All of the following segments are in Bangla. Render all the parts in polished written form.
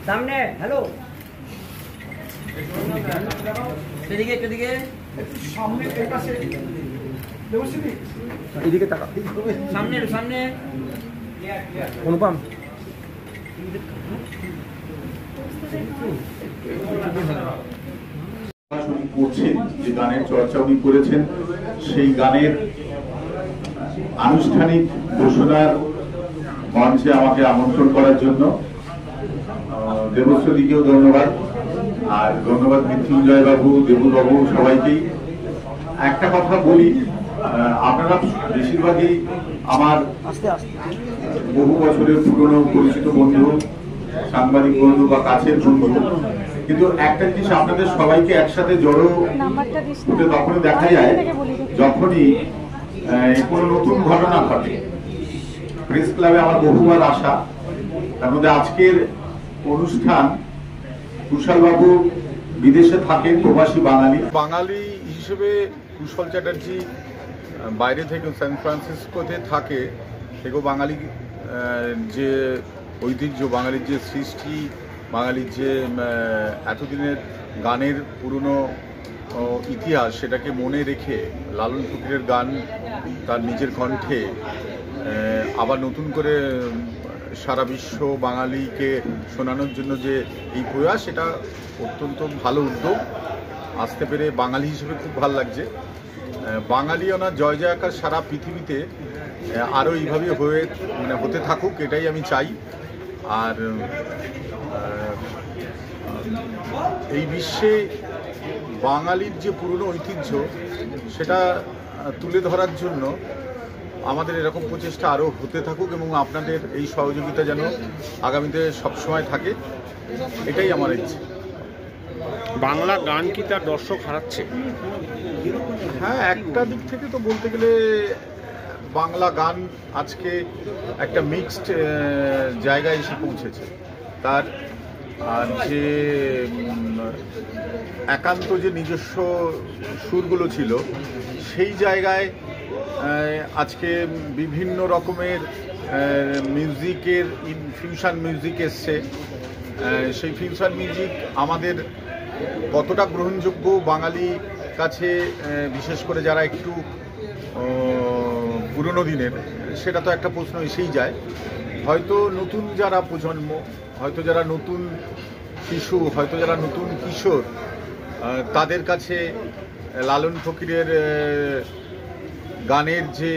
সামনে হ্যালো এদিকে এদিকে সামনে এই পাশে এদিকে তাকা সামনে সামনে অনুপম করছেন যে গানের চর্চা উনি করেছেন সেই গানের আনুষ্ঠানিক ঘোষণার মঞ্চে আমাকে আমন্ত্রণ করার জন্য দেবশ্রীকেও ধন্যবাদ আর ধন্যবাদ মৃত্যুঞ্জয় বাবু দেবুবাবু সবাইকেই। একটা কথা বলি, আপনারা বেশিরভাগই আমার বহু বছরের পুরনো পরিচিত বন্ধু, সাংবাদিক বন্ধু বা কাছের বন্ধু, কিন্তু একটা জিনিস আপনাদের সবাইকে একসাথে জড়ো হতে তখনই দেখা যায় যখনই কোনো নতুন ঘটনা ঘটে। প্রেস ক্লাবে আমার বহুবার আসা, তার মধ্যে আজকের অনুষ্ঠান কুশলবাবু বিদেশে থাকেন, প্রবাসী বাঙালি হিসেবে কুশল চ্যাটার্জি বাইরে থেকে সান ফ্রান্সিসকোতে থাকে থেকেও বাঙালি যে ঐতিহ্য, বাঙালির যে সৃষ্টি, বাঙালির যে এতদিনের গানের পুরনো ইতিহাস, সেটাকে মনে রেখে লালন ফকিরের গান তার নিজের কণ্ঠে আবার নতুন করে সারা বিশ্ব বাঙালিকে শোনানোর জন্য যে এই প্রয়াস, সেটা অত্যন্ত ভালো উদ্যোগ। আসতে পেরে বাঙালি হিসেবে খুব ভালো লাগছে। বাঙালি ওনার জয় জয়কার সারা পৃথিবীতে আরও এইভাবে হতে থাকুক, এটাই আমি চাই। আর এই বিশ্বে বাঙালির যে পুরনো ঐতিহ্য, সেটা তুলে ধরার জন্য আমাদের এরকম প্রচেষ্টা আরও হতে থাকুক এবং আপনাদের এই সহযোগিতা যেন আগামীতে সবসময় থাকে, এটাই আমার ইচ্ছে। বাংলা গান কি তার দর্শক হারাচ্ছে? হ্যাঁ, একটা দিক থেকে তো বলতে গেলে বাংলা গান আজকে একটা মিক্সড জায়গায় এসে পৌঁছেছে। তার যে একান্ত যে নিজস্ব সুরগুলো ছিল, সেই জায়গায় আজকে বিভিন্ন রকমের মিউজিকের ফিউশন মিউজিক এসছে। সেই ফিউশন মিউজিক আমাদের কতটা গ্রহণযোগ্য বাঙালি কাছে, বিশেষ করে যারা একটু পুরনো দিনের, সেটা তো একটা প্রশ্ন এসেই যায়। হয়তো নতুন যারা প্রজন্ম, হয়তো যারা নতুন শিশু, হয়তো যারা নতুন কিশোর, তাদের কাছে লালন ফকিরের গানের যে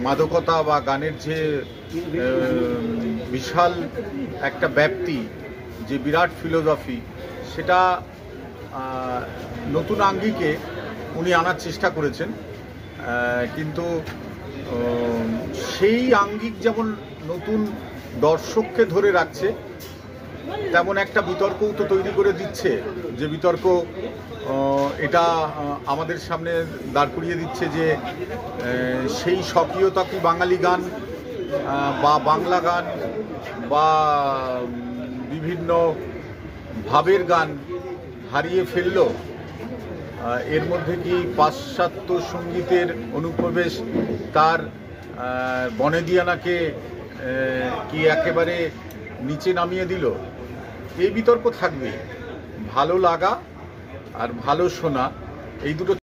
মাদকতা বা গানের যে বিশাল একটা ব্যাপ্তি, যে বিরাট ফিলোসফি, সেটা নতুন আঙ্গিকে উনি আনার চেষ্টা করেছেন। কিন্তু সেই আঙ্গিক যেমন নতুন দর্শককে ধরে রাখছে, তেমন একটা বিতর্কও তো তৈরি করে দিচ্ছে, যে বিতর্ক এটা আমাদের সামনে দাঁড় করিয়ে দিচ্ছে যে সেই স্বকীয়তা কি বাঙালি গান বা বাংলা গান বা বিভিন্ন ভাবের গান হারিয়ে ফেলল? এর মধ্যে কি পাশ্চাত্য সঙ্গীতের অনুপ্রবেশ তার বনেদিয়ানাকে কি একেবারে নিচে নামিয়ে দিল? এই বিতর্ক থাকবে। ভালো লাগা আর ভালো শোনা, এই দুটো